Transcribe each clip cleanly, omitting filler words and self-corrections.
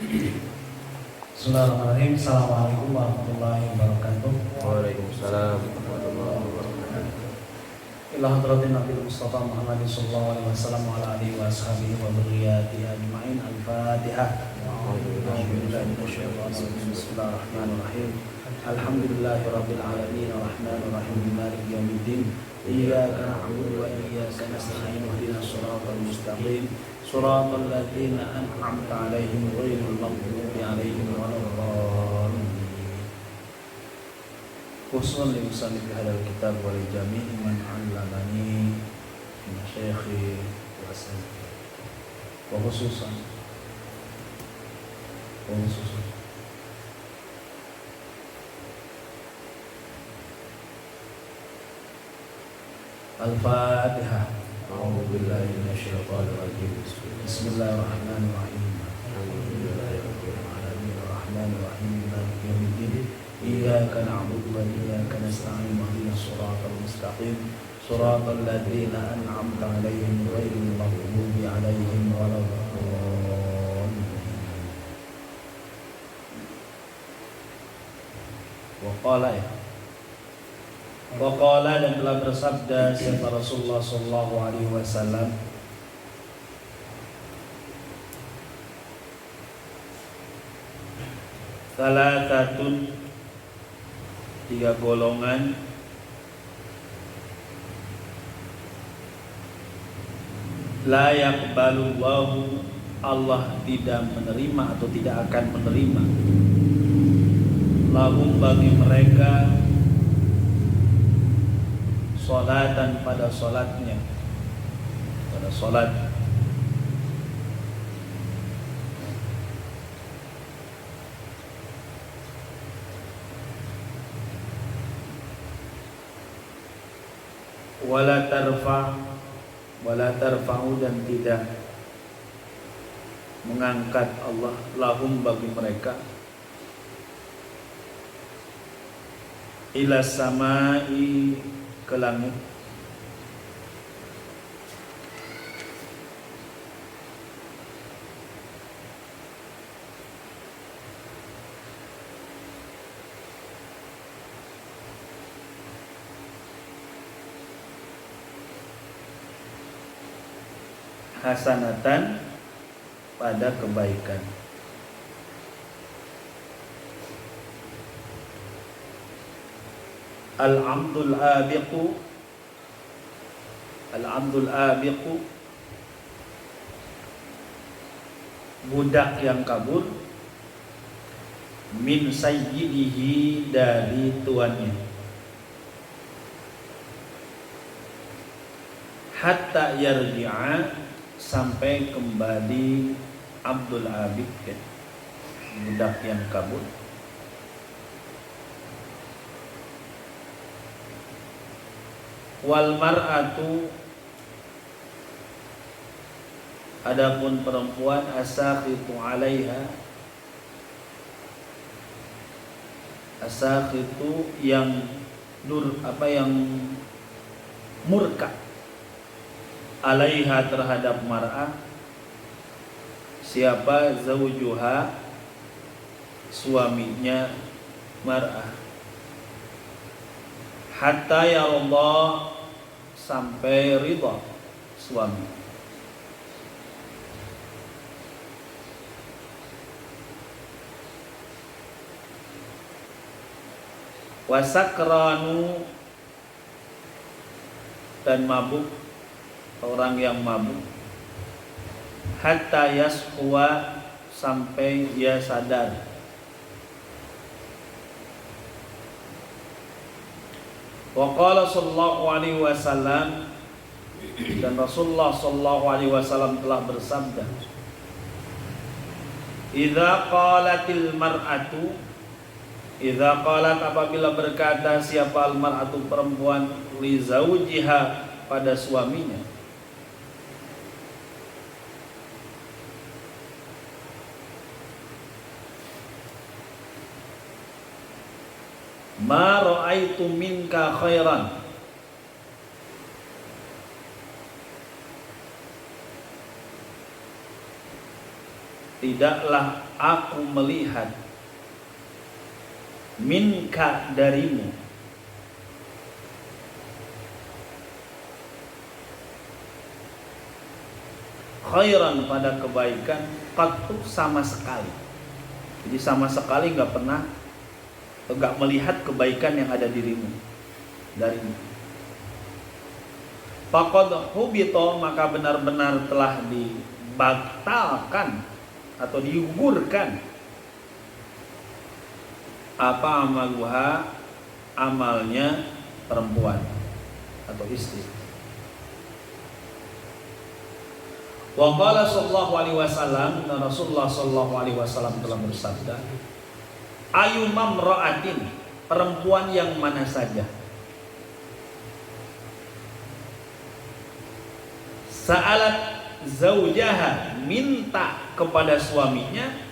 Bismillahirrahmanirrahim. Assalamualaikum warahmatullahi wabarakatuh. Waalaikumsalam warahmatullahi wabarakatuh. Ila hadratin Nabi Mustafa Muhammad sallallahu alaihi wasallam wa ala alihi wa ashabihi wa dzurriyyatihi ajma'in. Al-Fatihah. A'udzubillahi minasyaitonir rajim. Bismillahirrahmanirrahim. Alhamdulillahirabbil alamin arrahmanir rahim maliki yaumiddin. Iyyaka na'budu wa iyyaka nasta'in. Ihdinas shiratal mustaqim. Shiratal ladzina an'amta 'alaihim ghairil maghdubi 'alaihim waladdallin. Khusus li musannif hadal kitab wa li jami'i man 'allamani min syaikhi wa asatidzah. Wa khususan Al-Fatihah. A'udzu billahi minasyaitonir rajim. Bismillahirrahmanirrahim. Alhamdulillahirabbil alamin arrahmanir rahim maliki yaumiddin. Iyyaka na'budu wa iyyaka nasta'in. Ihdinas shiratal mustaqim. Shiratal ladzina an'amta 'alaihim ghairil maghdubi 'alaihim waladdallin. Waqala dan telah bersabda siapa Rasulullah sallallahu alaihi wasallam, salatatun, tiga golongan, la yaqbalullahu, Allah tidak menerima atau tidak akan menerima, lahum bagi mereka, solatan pada solatnya, pada solat, wala tarfa'u dan tidak mengangkat Allah lahum bagi mereka ila samai, ke langit, hasanatan, pada kebaikan. Al-amdul abiqu, budak yang kabur, min sayyidihi, dari tuannya, hatta yarji'a, sampai kembali abdul abiq, budak yang kabur. Wal mar'atu, adapun perempuan, asakhitu 'alaiha, asakhitu yang yang murka, 'alaiha terhadap mar'ah, siapa? Zaujuha, suaminya mar'ah, hatta ya Allah, sampai ridha suami. Wasakranu, dan mabuk, orang yang mabuk, hatta yashuwa, sampai dia sadar. Wa qala sallallahu alaihi wasallam, dan Rasulullah sallallahu alaihi wasallam telah bersabda, idza qalatil mar'atu, idza qalat, apabila berkata siapa al-mar'atu, perempuan, li zaujiha, pada suaminya, ma ra'aitu minka khairan, tidaklah aku melihat minka darimu khairan pada kebaikan qattu sama sekali. Jadi sama sekali nggak melihat kebaikan yang ada dirimu darimu. Faqad hubita, maka benar-benar telah dibatalkan atau digugurkan apa amaluha, amalnya perempuan atau istri. Wa qala sallallahu alaihi wasallam, dan Rasulullah sallallahu alaihi wasallam telah bersabda, ayu mamra'atin, perempuan yang mana saja, sa'alat zaujaha, minta kepada suaminya,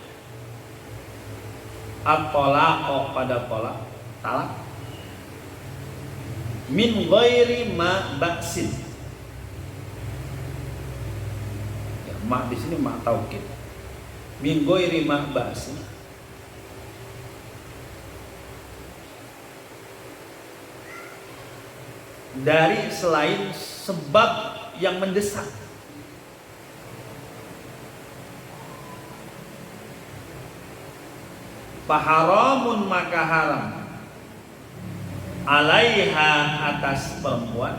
at-talaq, pada talak, min ghairi ma ba'sin. Ya, ma di sini ma taukid. Min ghairi ma ba'sin. Dari selain sebab yang mendesak. Faharamun, maka haram, alaiha, atas perempuan,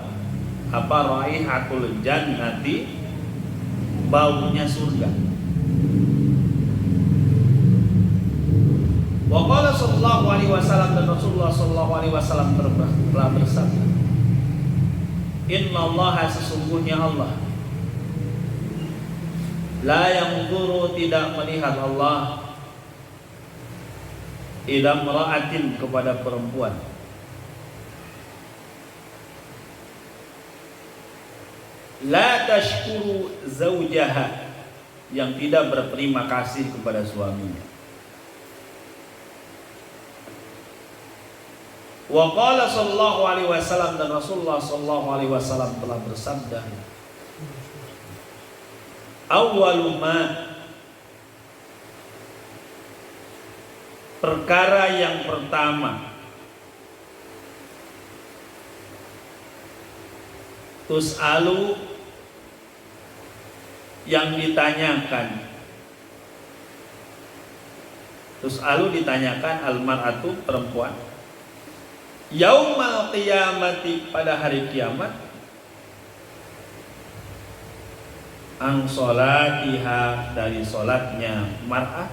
apa raihatul jannati, baunya surga. Wa qala sallallahu alaihi wasallam, dan Rasulullah sallallahu alaihi wasallam telah bersabda, innallaha, sesungguhnya Allah, la yanzuru, tidak melihat Allah, ila imra'atin, kepada perempuan, la tashkuru zaujaha, yang tidak berterima kasih kepada suaminya. Wa qala sallallahu alaihi wasallam, dan Rasulullah sallallahu alaihi wasallam telah bersabda, awwalu ma, perkara yang pertama, tus'alu, yang ditanyakan, tus'alu, ditanyakan, al-mar'atu, perempuan, yaumal qiyamati, pada hari kiamat, ang sholatiha, dari sholatnya mar'ah,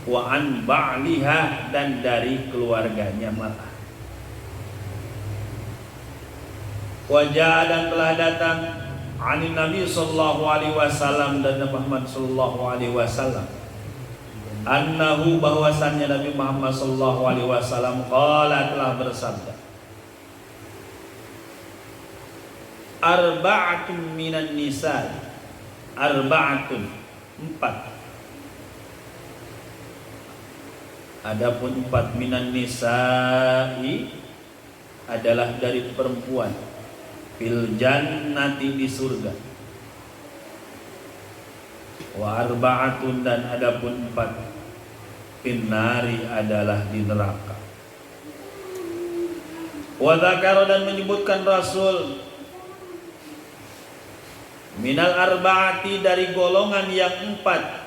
wa an ba'liha, dan dari keluarganya mar'ah. Wajah, dan telah datang, anin Nabi sallallahu alaihi wasallam, dan Nabi Muhammad sallallahu alaihi wasallam, annahu, bahwasannya Nabi Muhammad sallallahu alaihi wasallam, qala, telah bersabda, arba'atun minan nisa, arba'atun, 4. Adapun 4 minan nisa'i, adalah dari perempuan, fil jannati, di surga. Wa arba'atun, dan adapun 4 finnari, adalah di neraka. Wa dzakara, dan menyebutkan Rasul, minal arba'ati, dari golongan yang 4,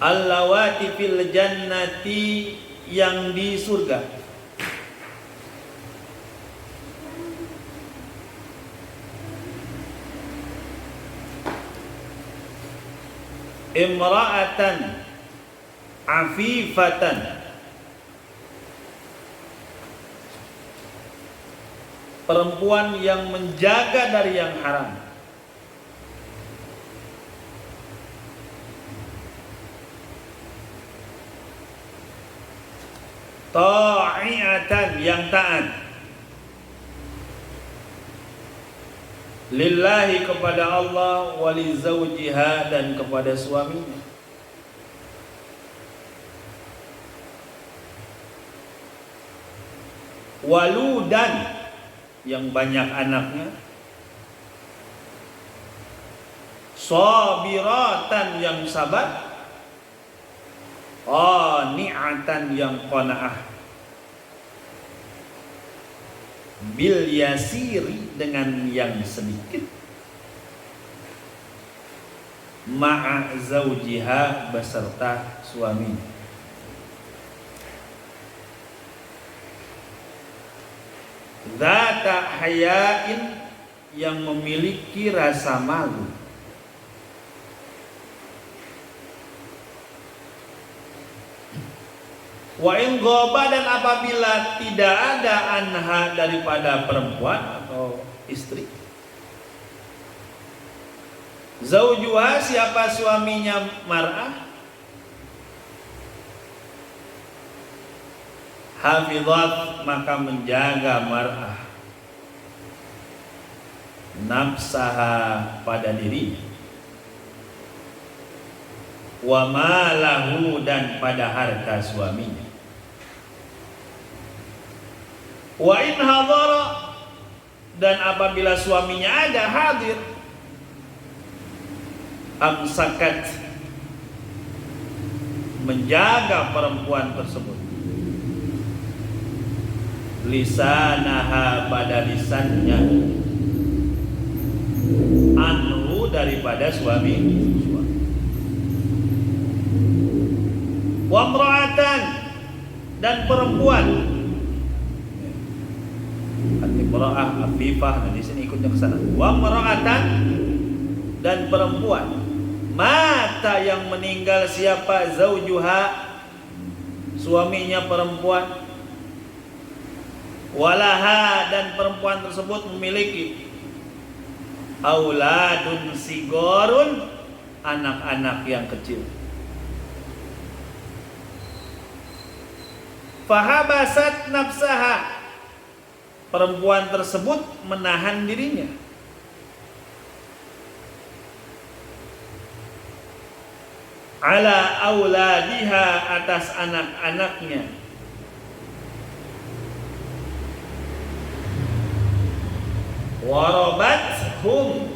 allawati fil jannati, yang di surga. Imra'atan afifatan, perempuan yang menjaga dari yang haram. Ta'iatan, yang taat, lillahi, kepada Allah, wali zawjiha, dan kepada suaminya. Waludan, yang banyak anaknya. sabiratan yang sabar, qani'atan yang qanaah, bil yasiri dengan yang sedikit, ma'a zaujiha beserta suami. Zata hayain yang memiliki rasa malu, wa in ghaba dan apabila tidak ada anha daripada perempuan atau istri, zaujuha siapa suaminya mar'ah, hafizat maka menjaga mar'ah nafsaha pada dirinya, wa malahu dan pada harta suaminya, wa in hadara dan apabila suaminya ada hadir, amsakat menjaga perempuan tersebut, lisanaha pada lisannya, anhu daripada suami, wa mra'atan dan perempuan, imra'ah afifah, nah di sini ikutnya ke sana, wa mra'atan dan perempuan, mata yang meninggal siapa, zaujuha suaminya perempuan, walaha dan perempuan tersebut memiliki auladun sigorun anak-anak yang kecil, fahabasat nafsaha perempuan tersebut menahan dirinya, ala auladiha atas anak-anaknya, warabathum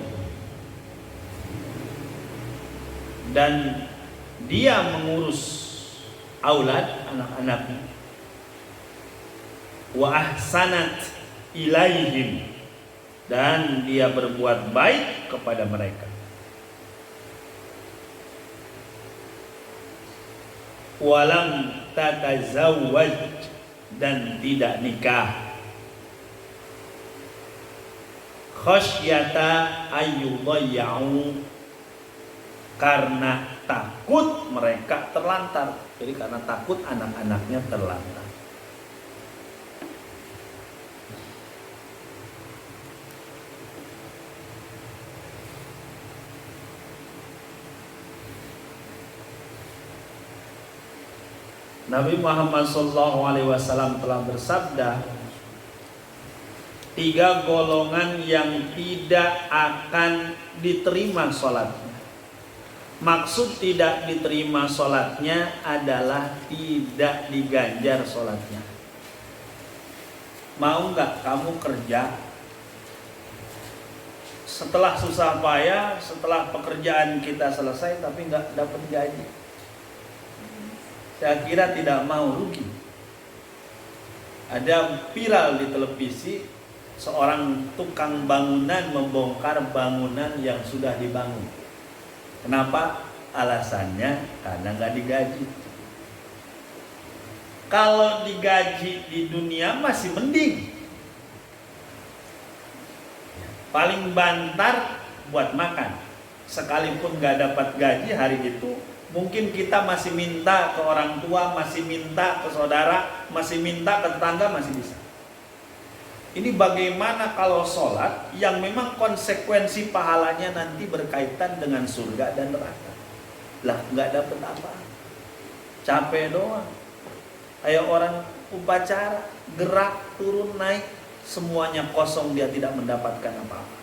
dan dia mengurus aulad anak-anaknya, wa ahsanat ilaihim dan dia berbuat baik kepada mereka, walam tatazawwaj dan tidak nikah, khasyata ayyudhayya'u karena takut mereka terlantar. Jadi karena takut anak-anaknya terlantar. Nabi Muhammad SAW telah bersabda, 3 golongan yang tidak akan diterima sholatnya. Maksud tidak diterima sholatnya adalah tidak diganjar sholatnya. Mau nggak kamu kerja, setelah susah payah, setelah pekerjaan kita selesai tapi nggak dapat gaji? Saya kira tidak mau, rugi. Ada viral di televisi, seorang tukang bangunan membongkar bangunan yang sudah dibangun. Kenapa? Alasannya karena nggak digaji. Kalau digaji di dunia masih mending, paling bantar buat makan. Sekalipun nggak dapat gaji hari itu, mungkin kita masih minta ke orang tua, masih minta ke saudara, masih minta ke tetangga, masih bisa. Ini bagaimana kalau sholat yang memang konsekuensi pahalanya nanti berkaitan dengan surga dan neraka? Lah nggak dapat apa, capek doang. Kayak orang upacara, gerak, turun, naik, semuanya kosong, dia tidak mendapatkan apa-apa.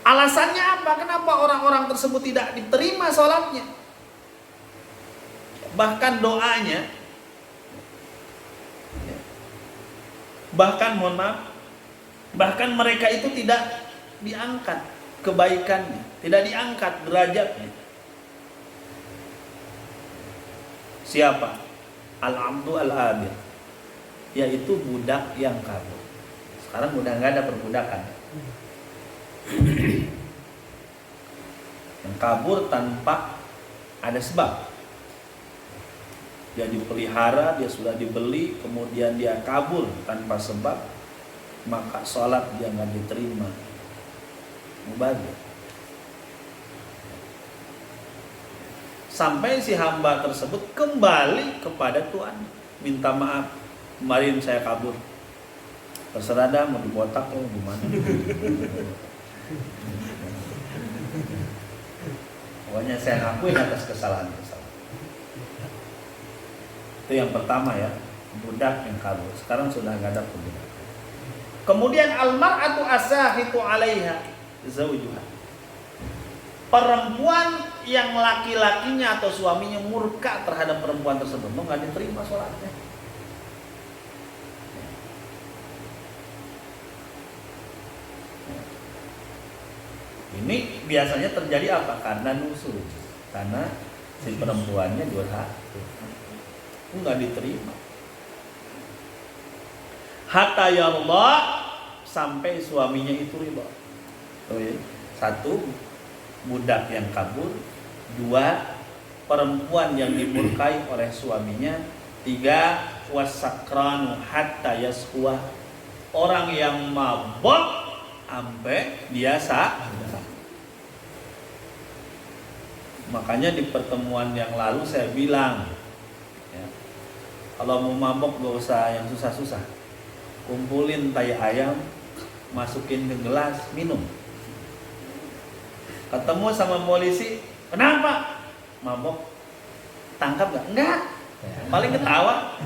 Alasannya apa? Kenapa orang-orang tersebut tidak diterima sholatnya? Bahkan doanya, bahkan mohon maaf, bahkan mereka itu tidak diangkat. kebaikannya, tidak diangkat derajatnya. Siapa? Al-abdu al-abid, yaitu budak yang kabur. Sekarang udah nggak ada perbudakan. Yang kabur tanpa ada sebab. Dia dipelihara, dia sudah dibeli, kemudian dia kabur tanpa sebab, maka sholat dia nggak diterima. Mubazir. Sampai si hamba tersebut kembali kepada Tuhan, minta maaf, kemarin saya kabur, terserah dah mau dibotak atau gimana. Pokoknya saya ngakuin atas kesalahan. Itu yang pertama ya, budak yang kabur. Sekarang sudah nggak ada budak. Kemudian al-mar'atu asahitu 'alaiha zawjuha. Perempuan yang laki-lakinya atau suaminya murka terhadap perempuan tersebut, nggak diterima sholatnya. Ini biasanya terjadi apa? Karena nusuk, karena si perempuannya durhaka, nggak diterima. Hatta yarda, sampai suaminya itu ridha. Satu, budak yang kabur. Dua, perempuan yang dimurkai oleh suaminya. Tiga, wasakranu hatta yaskuah, orang yang mabok sampai dia sadar. Makanya di pertemuan yang lalu saya bilang ya, kalau mau mabok gak usah yang susah-susah, kumpulin tai ayam, masukin ke gelas, minum. Ketemu sama polisi, kenapa? Mabok. Tangkap gak? Enggak. Paling ketawa.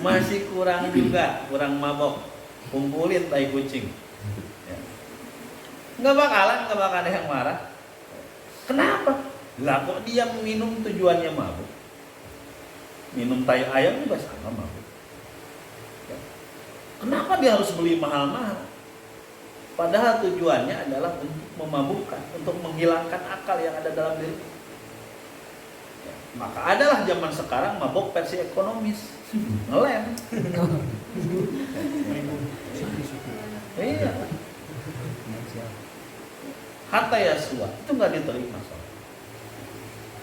Masih kurang juga, kurang mabok. Kumpulin tai kucing. Ya. Nggak bakalan ada yang marah. Kenapa? Lah kok dia minum tujuannya mabuk? Minum tai ayam juga sama mabuk. Ya. Kenapa dia harus beli mahal-mahal? Padahal tujuannya adalah untuk memabukkan, untuk menghilangkan akal yang ada dalam diri. Ya. Maka adalah zaman sekarang mabuk versi ekonomis, ngelem. Iya. Hatta yaswa, itu nggak diterima sholat.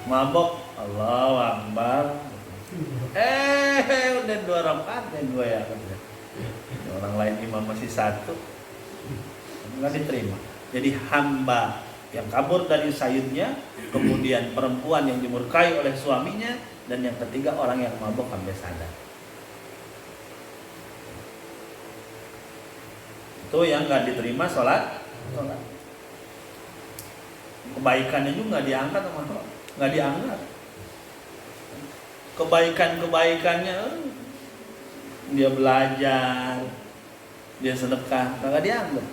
Mabok, Allahu Akbar. Udah 2 rakaat dan 2 ya. Orang lain imam masih 1, nggak diterima. Jadi hamba yang kabur dari sayyidnya, kemudian perempuan yang dimurkai oleh suaminya, dan yang ketiga orang yang mabok sampai sadar. Itu yang nggak diterima sholat. Kebaikannya juga nggak diangkat sama Allah, nggak diangkat. Kebaikannya dia belajar, dia sedekah, nggak dianggap.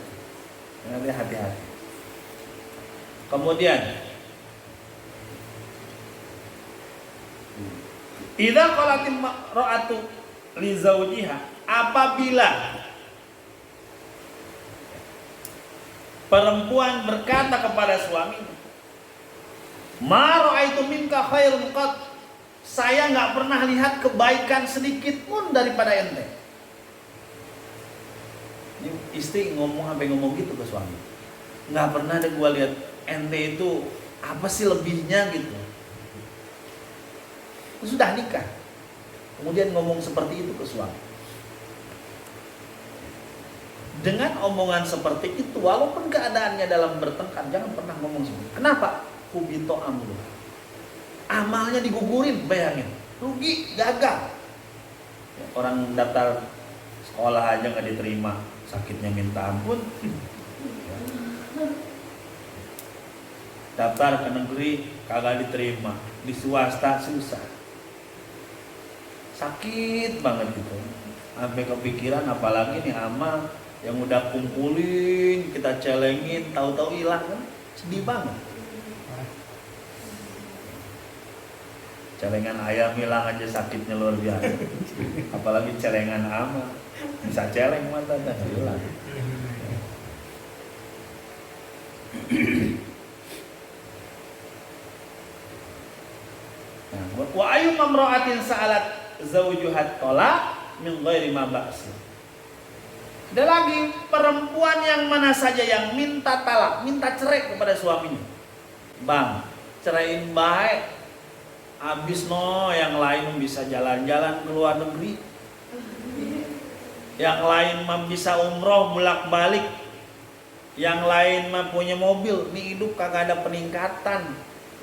Nanti hati-hati. Kemudian, idza qalatil mar'atu li zawjiha, apabila perempuan berkata kepada suaminya, ma ra'aitu minka khairun qat, saya nggak pernah lihat kebaikan sedikit pun daripada ente. Ini istri sampai ngomong gitu ke suami, nggak pernah ada gua lihat ente itu apa sih lebihnya gitu. Sudah nikah, kemudian ngomong seperti itu ke suami. Dengan omongan seperti itu, walaupun keadaannya dalam bertengkar, jangan pernah ngomong seperti itu. Kenapa? Kubito amru, amalnya digugurin, bayangin, rugi, gagal. Orang daftar sekolah aja nggak diterima, sakitnya minta ampun. Daftar ke negeri kagak diterima, di swasta susah, sakit banget gitu. Sampai kepikiran apalagi nih amal yang udah kumpulin, kita celengin, tahu-tahu hilang kan, sedih banget. Celengan ayam hilang aja sakitnya luar biasa, apalagi celengan amal, bisa celeng mata dah hilang. Wa ayyum mamra'atin sa'alat zawjuha talaq min ghairi ma ba'sin. Ada lagi perempuan yang mana saja yang minta talak, minta cerai kepada suaminya. Bang, ceraiin baik. Habis no, yang lain bisa jalan-jalan ke luar negeri. Yang lain mah bisa umroh bolak-balik. Yang lain mah punya mobil. Nih hidup kagak ada peningkatan.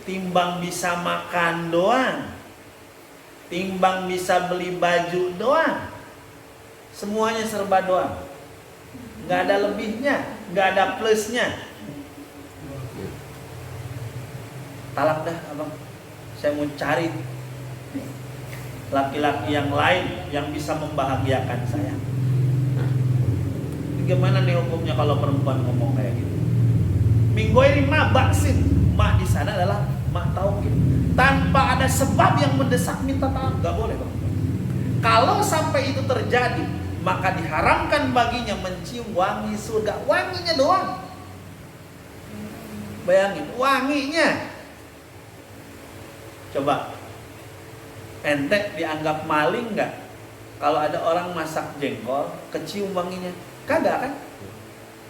Timbang bisa makan doang. Timbang bisa beli baju doang. Semuanya serba doang. Nggak ada lebihnya, nggak ada plusnya. Talak dah abang, saya mau cari laki-laki yang lain yang bisa membahagiakan saya. Gimana nih hukumnya kalau perempuan ngomong kayak gitu? Minggu ini mak baksin, mak di sana adalah mak tauhid. Tanpa ada sebab yang mendesak minta talak, nggak boleh bang. Kalau sampai itu terjadi, maka diharamkan baginya mencium wangi surga. Wanginya doang. Bayangin, wanginya. Coba, ente dianggap maling nggak? Kalau ada orang masak jengkol, kecium wanginya, kagak kan?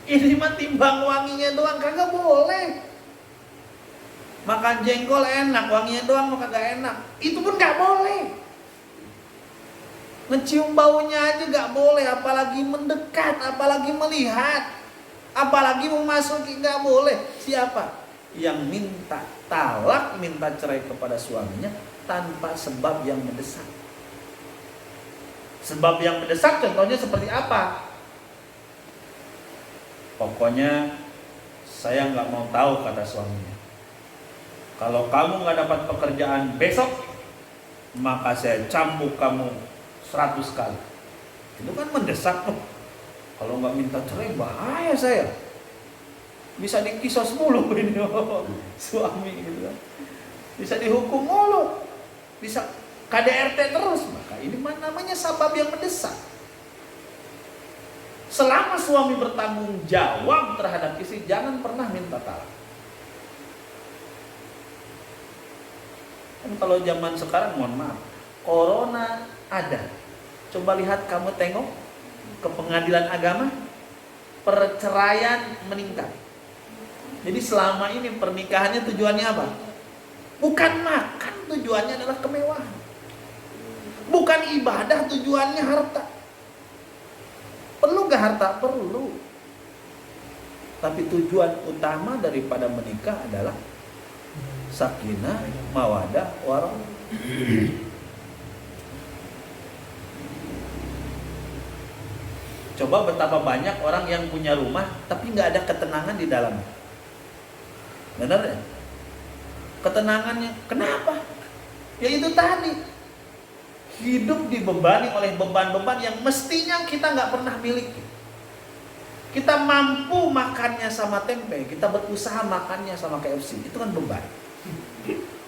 Ini mah timbang wanginya doang, kagak boleh. Makan jengkol enak, wanginya doang mah kagak enak. Itu pun nggak boleh. Mencium baunya aja gak boleh, apalagi mendekat, apalagi melihat, apalagi memasuki, gak boleh. Siapa yang minta talak, minta cerai kepada suaminya tanpa sebab yang mendesak? Sebab yang mendesak contohnya seperti apa? Pokoknya saya gak mau tahu, kata suaminya. Kalau kamu gak dapat pekerjaan besok, maka saya cambuk kamu 100 kali. Itu kan mendesak tuh. Kalau nggak minta cerai bahaya saya. Bisa dikisos mulu ini suami gitu kan. Bisa dihukum mulu. Bisa KDRT terus. Maka ini namanya sabab yang mendesak. Selama suami bertanggung jawab terhadap istri, jangan pernah minta talak. Kan kalau zaman sekarang, mohon maaf, corona ada. Coba lihat, kamu tengok ke pengadilan agama, perceraian meningkat. Jadi selama ini pernikahannya tujuannya apa? Bukan makan, tujuannya adalah kemewahan. Bukan ibadah, tujuannya harta. Perlu gak harta? Perlu. Tapi tujuan utama daripada menikah adalah sakinah, mawadah, warahmah. Coba betapa banyak orang yang punya rumah tapi nggak ada ketenangan di dalamnya. Benar ya? Ketenangannya, kenapa? Ya itu tadi, hidup dibebani oleh beban-beban yang mestinya kita nggak pernah miliki. Kita mampu makannya sama tempe, kita berusaha makannya sama KFC, itu kan beban.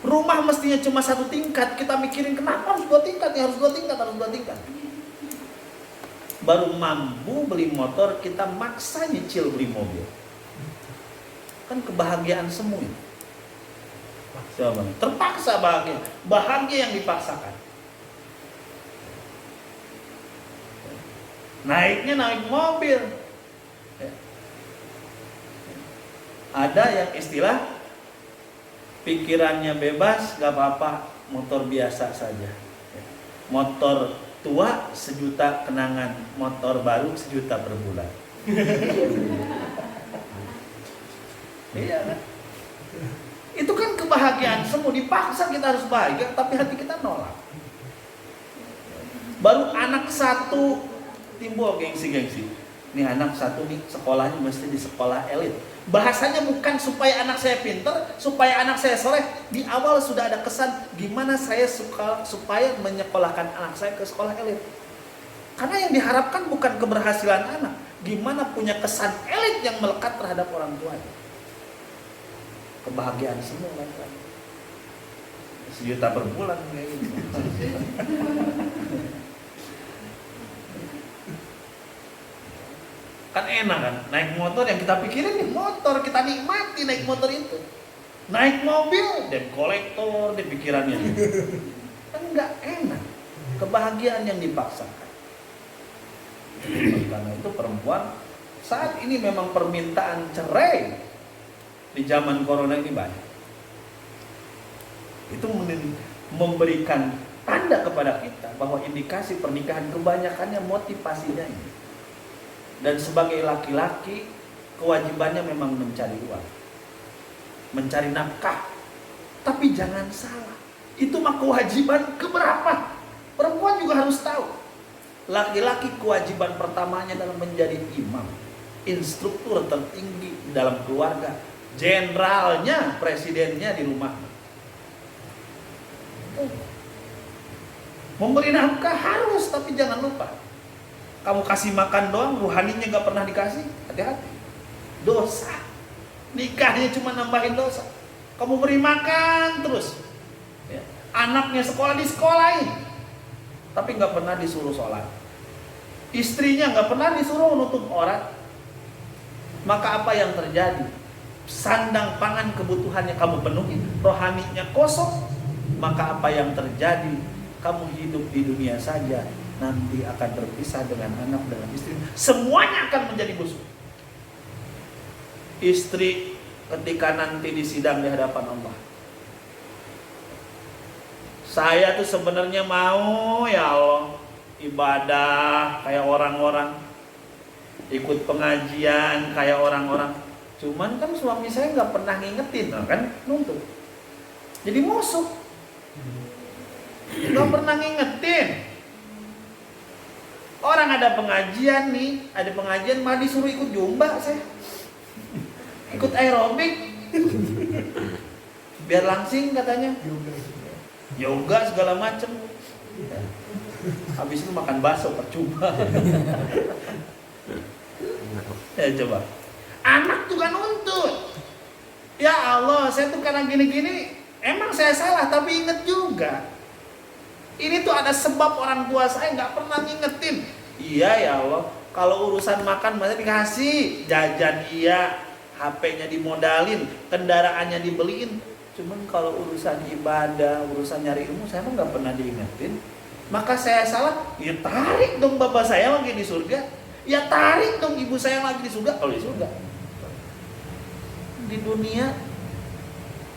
Rumah mestinya cuma 1 tingkat, kita mikirin kenapa harus 2 tingkat, ya harus 2 tingkat, harus 2 tingkat. Baru mampu beli motor, kita maksa nyicil beli mobil. Kan kebahagiaan semua. Terpaksa bahagia. Bahagia yang dipaksakan. Naiknya naik mobil. Ada yang istilah pikirannya bebas, gak apa-apa, motor biasa saja. Motor tua 1 juta kenangan, motor baru 1 juta per bulan. Iya kan? Itu kan kebahagiaan semua, dipaksa kita harus bahagia, tapi hati kita nolak. Baru anak 1 timbul gengsi-gengsi. Nih anak 1 nih sekolahnya mesti di sekolah elit. Bahasanya bukan supaya anak saya pinter, supaya anak saya soleh. Di awal sudah ada kesan gimana saya supaya menyekolahkan anak saya ke sekolah elit. Karena yang diharapkan bukan keberhasilan anak, gimana punya kesan elit yang melekat terhadap orang tuanya. Kebahagiaan semua kan. 1 juta per bulan kayak gitu. Kan enak kan, naik motor yang kita pikirin nih motor, kita nikmati naik motor itu. Naik mobil, debt collector di pikirannya. Kan nggak enak. Kebahagiaan yang dipaksakan. Karena itu perempuan saat ini memang permintaan cerai di zaman corona ini banyak. Itu memberikan tanda kepada kita bahwa indikasi pernikahan kebanyakannya motivasinya ini. Dan sebagai laki-laki kewajibannya memang mencari uang, mencari nafkah. Tapi jangan salah, itu mah kewajiban keberapa? Perempuan juga harus tahu. Laki-laki kewajiban pertamanya adalah menjadi imam, instruktur tertinggi dalam keluarga, jenderalnya, presidennya di rumah. Memberi nafkah harus, tapi jangan lupa. Kamu kasih makan doang, ruhaninya gak pernah dikasih, hati-hati. Dosa. Nikahnya cuma nambahin dosa. Kamu beri makan terus, ya. Anaknya sekolah disekolahin, tapi gak pernah disuruh sholat. Istrinya gak pernah disuruh menutup aurat. Maka apa yang terjadi? Sandang pangan kebutuhannya kamu penuhi, rohaninya kosong. Maka apa yang terjadi? Kamu hidup di dunia saja, nanti akan berpisah dengan anak, dengan istri. Semuanya akan menjadi musuh. Istri ketika nanti disidang di hadapan Allah, saya tuh sebenarnya mau ya Allah ibadah kayak orang-orang, ikut pengajian kayak orang-orang. Cuman kan suami saya nggak pernah ngingetin, kan nuntut. Jadi musuh. Nggak pernah ngingetin. Orang ada pengajian nih, ada pengajian malah disuruh ikut jumba saya. Ikut aerobik. Biar langsing katanya. Yoga segala macem. Habis itu makan bakso percuma. Ya coba. Anak juga nuntut. Ya Allah, saya tuh karena gini-gini, emang saya salah, tapi inget juga. Ini tuh ada sebab orang tua saya nggak pernah ngingetin. Iya ya Allah, kalau urusan makan masa dikasih, jajan iya, HP-nya dimodalin, kendaraannya dibeliin. Cuman kalau urusan ibadah, urusan nyari ilmu, saya mah nggak pernah diingetin. Maka saya salah, ya tarik dong bapak saya lagi di surga. Ya tarik dong ibu saya lagi di surga, kalau di surga. Di dunia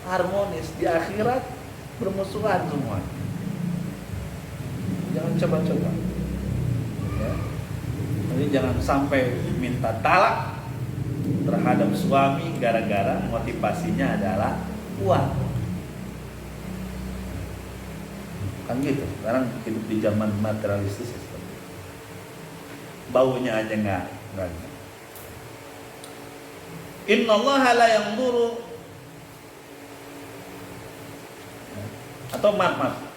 harmonis, di akhirat bermusuhan semua. Jangan coba-coba, ya. Jadi jangan sampai minta talak terhadap suami gara-gara motivasinya adalah uang. Kan gitu. Sekarang hidup di zaman materialistis, baunya aja nggak. Innallaha la yanzuru, atau maaf.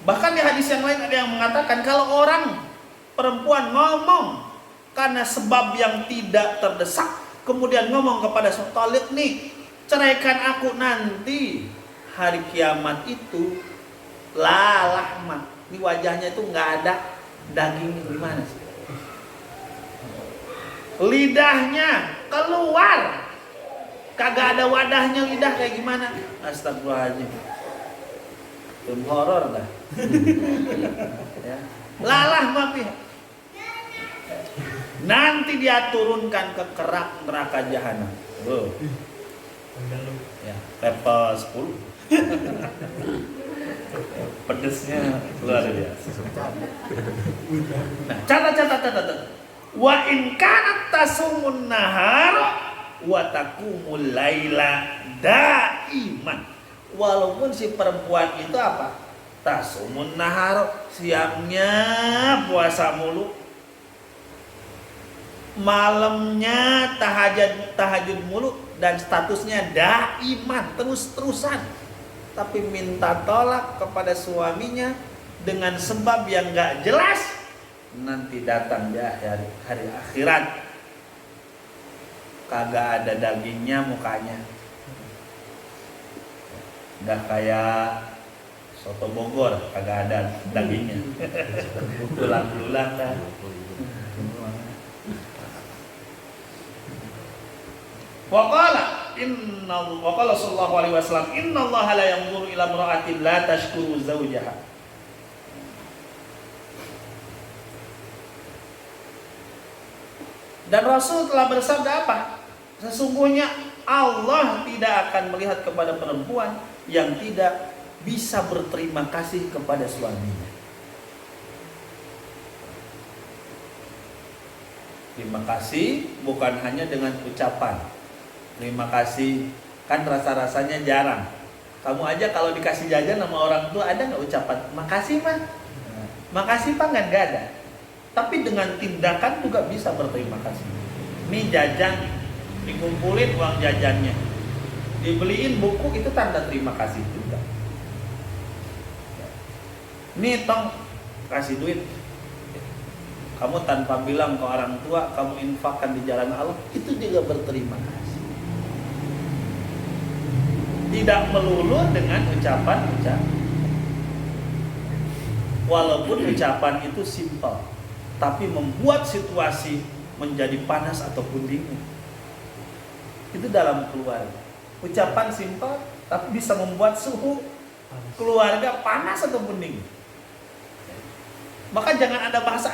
Bahkan di hadis yang lain ada yang mengatakan kalau orang perempuan ngomong karena sebab yang tidak terdesak, kemudian ngomong kepada suami, "Talik nih, ceraikan aku nanti." Hari kiamat itu lahmat. Di wajahnya itu nggak ada dagingnya, gimana sih? Lidahnya keluar, kagak ada wadahnya lidah, kayak gimana? Astagfirullahaladzim. Film horor dah. Ya. Lalah mapi. Nanti dia turunkan ke kerak neraka jahanam. Ya, level 10. Pedesnya luar biasa. Nah, catat. Wa in kanat tasumun nahar wa taqumul laila daiman. Walaupun si perempuan itu apa? Tasumun nahar, siangnya puasa mulu, malamnya tahajud mulu, dan statusnya daiman, terus-terusan. Tapi minta tolak kepada suaminya dengan sebab yang gak jelas, nanti datang di hari akhirat kagak ada dagingnya mukanya. Udah kayak soto Bogor, kagak ada dagingnya. Tulang-tulang dah. Waqala, wa qala sallallahu alaihi wasallam, innallaha la yanzuru ila imra'atin la tashkuru zawjaha. Dan Rasul telah bersabda apa? Sesungguhnya Allah tidak akan melihat kepada perempuan yang tidak bisa berterima kasih kepada suaminya. Terima kasih bukan hanya dengan ucapan. Terima kasih kan rasa-rasanya jarang. Kamu aja kalau dikasih jajan sama orang tua ada nggak ucapan makasih mah? Makasih pak nggak ada. Tapi dengan tindakan juga bisa berterima kasih. Ini jajan, dikumpulin uang jajannya, dibeliin buku, itu tanda terima kasih juga. Ini tong kasih duit, kamu tanpa bilang ke orang tua, kamu infakkan di jalan Allah, itu juga berterima kasih. Tidak melulu dengan ucapan-ucapan. Walaupun ucapan itu simpel, tapi membuat situasi menjadi panas ataupun dingin. Itu dalam keluarga. Ucapan simpel, tapi bisa membuat suhu keluarga panas ataupun dingin. Maka jangan ada bahasa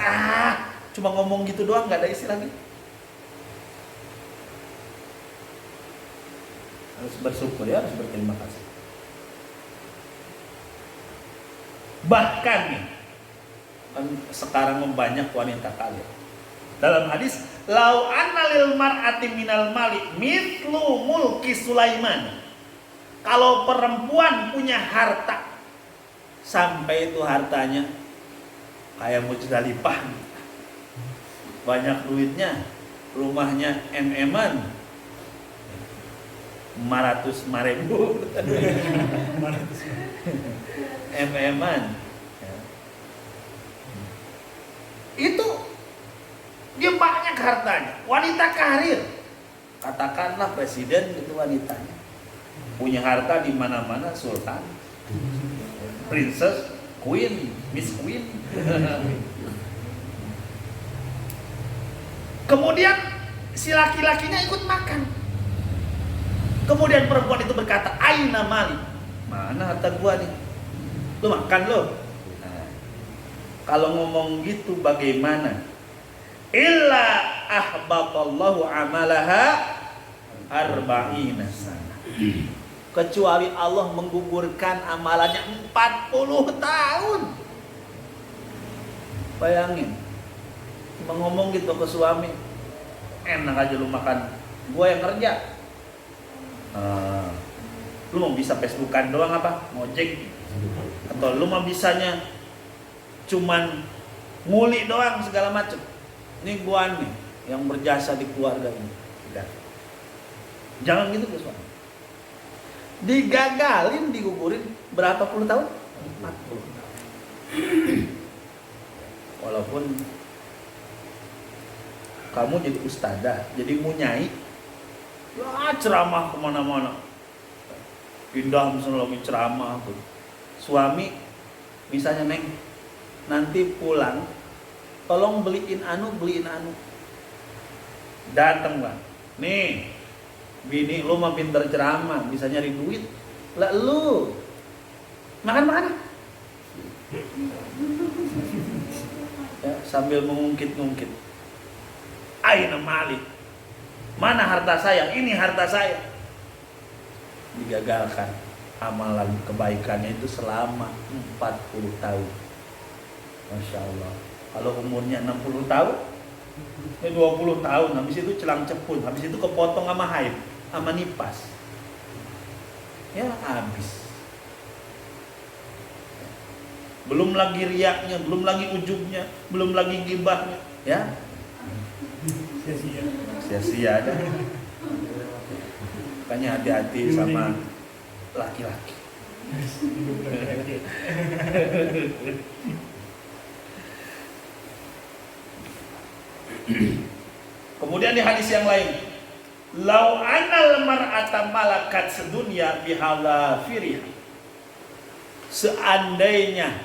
cuma ngomong gitu doang, nggak ada isi lagi. Harus bersyukur ya, harus berterima kasih. Bahkan nih, kan sekarang membanyak wanita kaya. Dalam hadis, lau anna lil mar'ati minal mali mithlu mulki Sulaiman. Kalau perempuan punya harta, sampai itu hartanya kayak Muzdalifah, banyak duitnya, rumahnya MM-an, 500.000 MM-an. Itu dia banyak hartanya, wanita karir, katakanlah presiden itu wanitanya, punya harta di mana-mana, sultan, princess, queen, miss queen. Kemudian si laki-lakinya ikut makan. Kemudian perempuan itu berkata, aina mali, mana harta gua nih, lu makan lo. Nah, kalau ngomong gitu bagaimana? Illa ahbatallahu amalaha arba'ina sana. Kecuali Allah menggugurkan amalannya 40 tahun. Bayangin, cuma ngomong gitu ke suami, enak aja lu makan, gua yang kerja. Lu mau bisa Facebookan doang apa? Ngojek. Atau lu mau bisanya cuman nguli doang segala macam. Ini gua nih yang berjasa di keluarga ini. Jangan gitu ke suami. Digagalin, digugurin berapa puluh tahun? 40 tahun. Walaupun kamu jadi ustadzah, jadi munyai, ya ceramah kemana-mana, indah misalnya lagi ceramah tuh. Suami misalnya, Neng, nanti pulang tolong beliin anu. Datang bang, nih bini lu mah pinter ceramah, bisa nyari duit lah, lu makan ya, sambil mengungkit-ungkit, aina malik, mana harta saya, ini harta saya. Digagalkan amalan kebaikannya itu selama 40 tahun. Masya Allah. Kalau umurnya 60 tahun, 20 tahun, habis itu celang cepul, habis itu kepotong sama haid, sama nipas, ya habis. Belum lagi riaknya, belum lagi ujubnya, belum lagi gibahnya, ya sia-sia dah. Makanya hati-hati sama laki-laki. Kemudian di hadis yang lain, lau anal mar'ata malakat sedunya bihala firih. Seandainya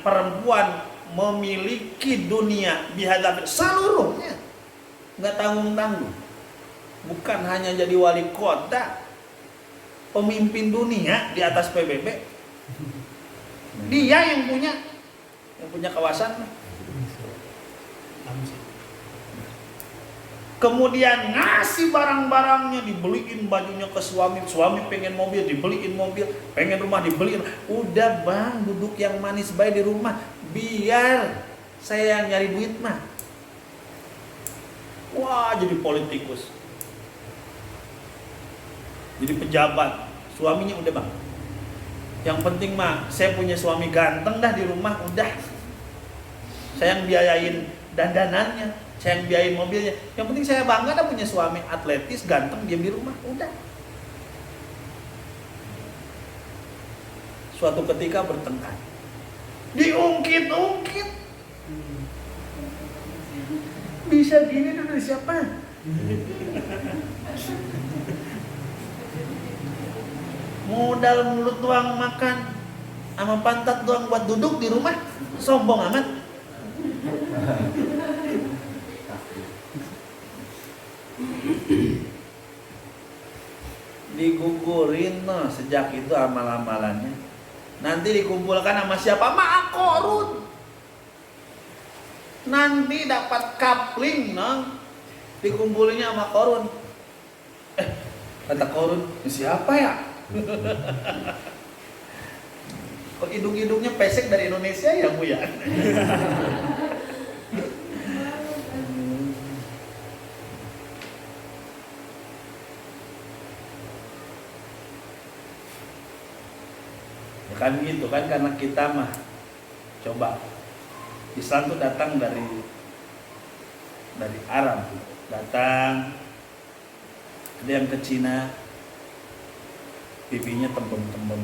perempuan memiliki dunia bihala seluruhnya, nggak tanggung-tanggung, Bukan hanya jadi wali kota, pemimpin dunia di atas PBB. Dia yang punya kawasan. Kemudian ngasih barang-barangnya, dibeliin bajunya ke suami, suami pengen mobil, dibeliin mobil, pengen rumah, dibeliin. Udah bang, duduk yang manis baik di rumah, biar saya yang nyari duit mah. Wah, jadi politikus, jadi pejabat. Suaminya udah bang, yang penting mah saya punya suami ganteng dah di rumah, udah. Saya yang biayain dandanannya, saya yang biayain mobilnya. Yang penting saya bangga dah punya suami atletis, ganteng, diam di rumah, udah. Suatu ketika bertengkar, diungkit-ungkit. Bisa gini tuh dari siapa? Modal mulut doang makan, sama pantat doang buat duduk di rumah, sombong amat. Digugurin no, sejak itu amal-amalannya. Nanti dikumpulkan sama siapa? Mak Korun. Nanti dapat kapling no, dikumpulinnya sama Korun. Kata Korun, siapa ya? Kok hidung-hidungnya pesek dari Indonesia ya Bu ya? Kan gitu kan, karena kita mah coba Islam tuh datang dari Arab, datang ada yang ke Cina pipinya tembem-tembem,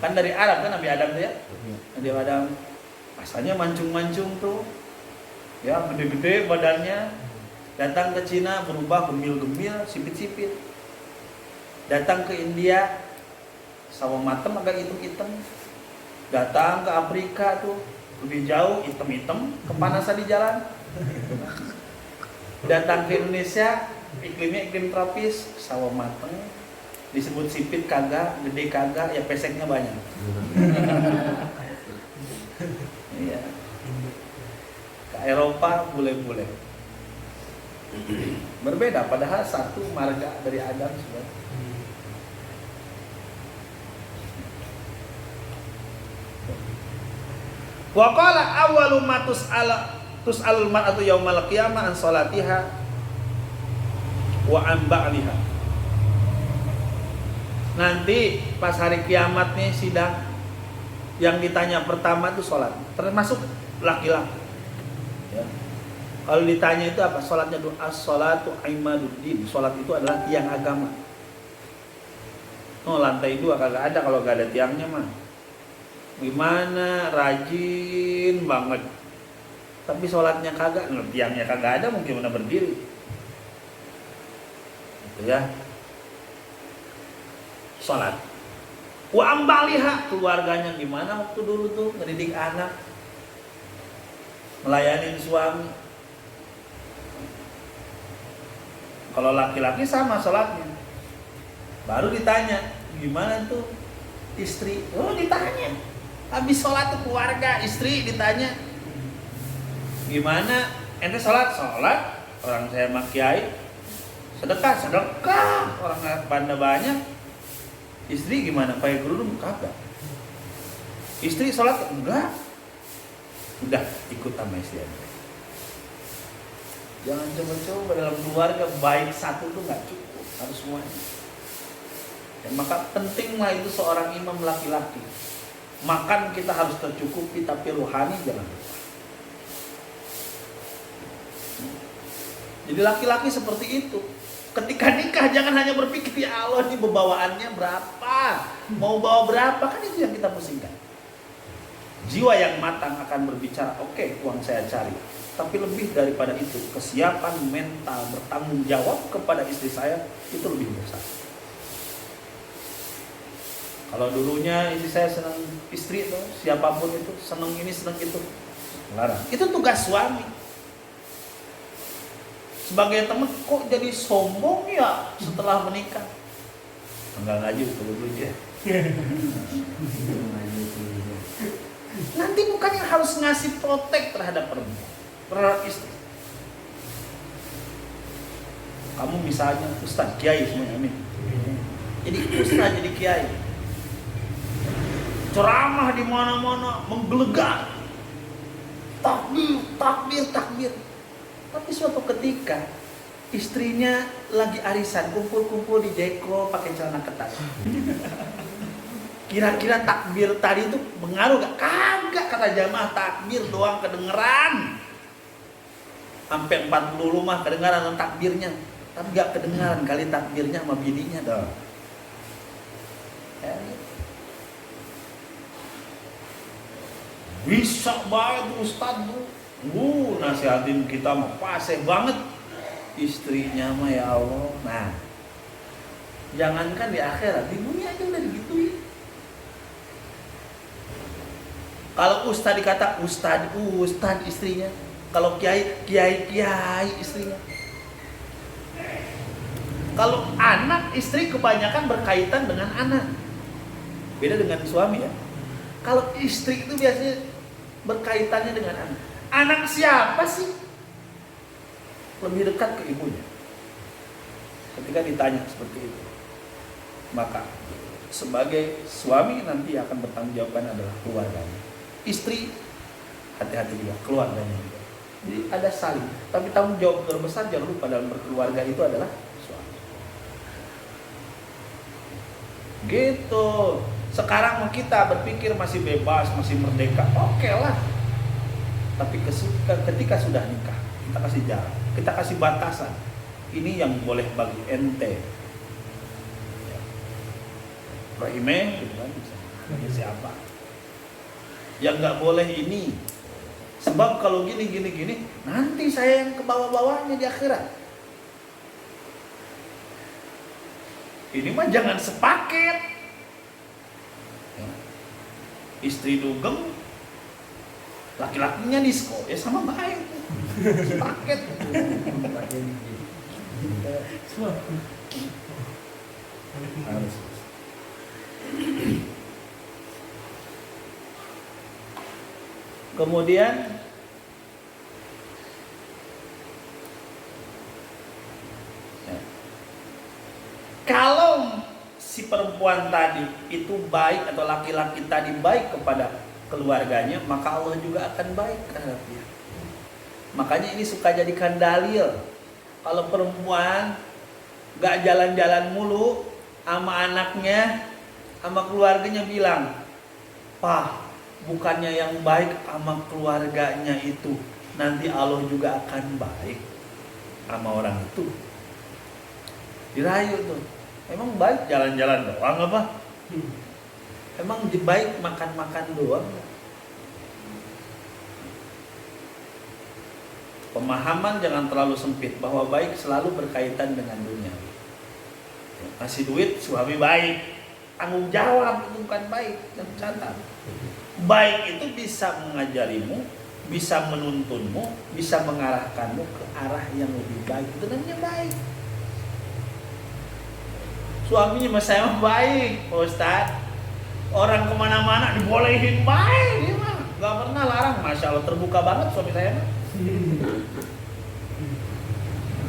kan dari Arab kan Nabi Adam tuh ya, Nabi Adam asalnya mancung-mancung tuh ya, gede-gede badannya, datang ke Cina berubah gemil-gemil, sipit-sipit, datang ke India sawo matem agak hitam-hitam, datang ke Afrika tuh lebih jauh hitam-hitam, kepanasan di jalan, datang ke Indonesia iklimnya iklim tropis, sawo mateng, disebut sipit kagak, gede kagak, ya peseknya banyak. Iya. Ke Eropa bule-bule, berbeda, padahal satu marga dari Adam sebenarnya. Wa qala awwalu ma tus'alul mar'atu yaumal qiyamah an salatiha wa an ba'liha. Nanti pas hari kiamat nih sidang, yang ditanya pertama itu salat, termasuk laki-laki. Ya. Kalau ditanya itu apa? Salatnya doa, as-salatu imaduddin. Salat itu adalah tiang agama. Oh, lantai 2 kagak ada kalau gak ada tiangnya mah. Gimana rajin banget, tapi sholatnya kagak, tiangnya kagak ada, mungkin mana berdiri gitu ya. Sholat wa ambaliha, keluarganya gimana waktu dulu tuh ngedidik anak, melayani suami. Kalau laki-laki sama sholatnya, baru ditanya gimana tuh istri, oh ditanya habis sholat tuh keluarga, istri ditanya gimana ente sholat, orang saya mah kiai, sedekah, orang banda banyak. Istri gimana, pakai kerudung kagak, istri sholat enggak, udah ikut sama istri aja. Jangan coba-coba dalam keluarga, baik satu tuh nggak cukup, harus semuanya. Dan maka pentinglah itu seorang imam laki-laki. Makan kita harus tercukupi, tapi rohani jangan lupa. Jadi laki-laki seperti itu. Ketika nikah jangan hanya berpikir ya Allah ini bebawaannya berapa, mau bawa berapa, kan itu yang kita pusingkan. Jiwa yang matang akan berbicara, oke, uang saya cari. Tapi lebih daripada itu, kesiapan mental bertanggung jawab kepada istri saya itu lebih besar. Kalau dulunya istri saya senang istri itu, siapapun itu, senang ini, senang itu, larang. Itu tugas suami. sebagai teman kok jadi sombong ya setelah menikah. Enggak ngaji dulu ya. Nanti bukannya harus ngasih protek terhadap perempuan, terhadap istri. Kamu misalnya ustaz kiai semuanya, amin. Jadi ustaz jadi kiai, ceramah di mana-mana menggelegar, takbir, takbir, takbir. Tapi suatu ketika istrinya lagi arisan, kumpul-kumpul di Jeko pakai celana ketat. Kira-kira takbir tadi itu mengaruh gak? Kagak, kata jamaah, takbir doang kedengeran. Sampai 40 rumah kedengaran takbirnya, tapi gak kedengaran kali takbirnya sama bininya dong. Bisa banget Ustaz tuh. Nasihatin kita mah fasih banget. Istrinya mah ya Allah. Nah, jangankan di akhirat, di dunia aja udah digituin. Kalau ustaz dikata ustaz istrinya. Kalau kiai istrinya. Kalau anak, istri kebanyakan berkaitan dengan anak. Beda dengan suami ya. Kalau istri itu biasanya berkaitannya dengan anak. Anak siapa sih? Lebih dekat ke ibunya. Ketika ditanya seperti itu, maka sebagai suami nanti akan bertanggung jawabkan adalah keluarganya. Istri hati-hati juga, keluarganya juga. Jadi ada saling. Tapi tanggung jawab terbesar jangan lupa dalam berkeluarga itu adalah suami. Gitu. Sekarang kita berpikir masih bebas, masih merdeka, oke lah. Tapi ketika sudah nikah, kita kasih jarak, kita kasih batasan. Ini yang boleh bagi ente. Rahimeh, gitu kan, bisa. Siapa? Yang nggak boleh ini. Sebab kalau gini, nanti saya yang ke bawah-bawahnya di akhirat. Ini mah jangan sepaket. Istri dugem, laki-lakinya disko, ya sama baik. Sepaket. Harus. Kemudian kalau si perempuan tadi itu baik atau laki-laki tadi baik kepada keluarganya, maka Allah juga akan baik terhadap dia. Makanya ini suka jadikan dalil. Kalau perempuan gak jalan-jalan mulu sama anaknya, sama keluarganya bilang, "Pak, bukannya yang baik sama keluarganya itu, nanti Allah juga akan baik sama orang itu." Dirayu tuh. Emang baik jalan-jalan doang apa? Emang baik makan-makan doang? Pemahaman jangan terlalu sempit bahwa baik selalu berkaitan dengan dunia. Kasih duit suami baik, tanggung jawab itu bukan baik. Jangan catat. Baik itu bisa mengajarimu, bisa menuntunmu, bisa mengarahkanmu ke arah yang lebih baik. Itu namanya baik. Suaminya mas saya baik, Pak Ustadz. Orang kemana-mana dibolehin baik, dia mah gak pernah larang. Masya Allah terbuka banget suami saya mah.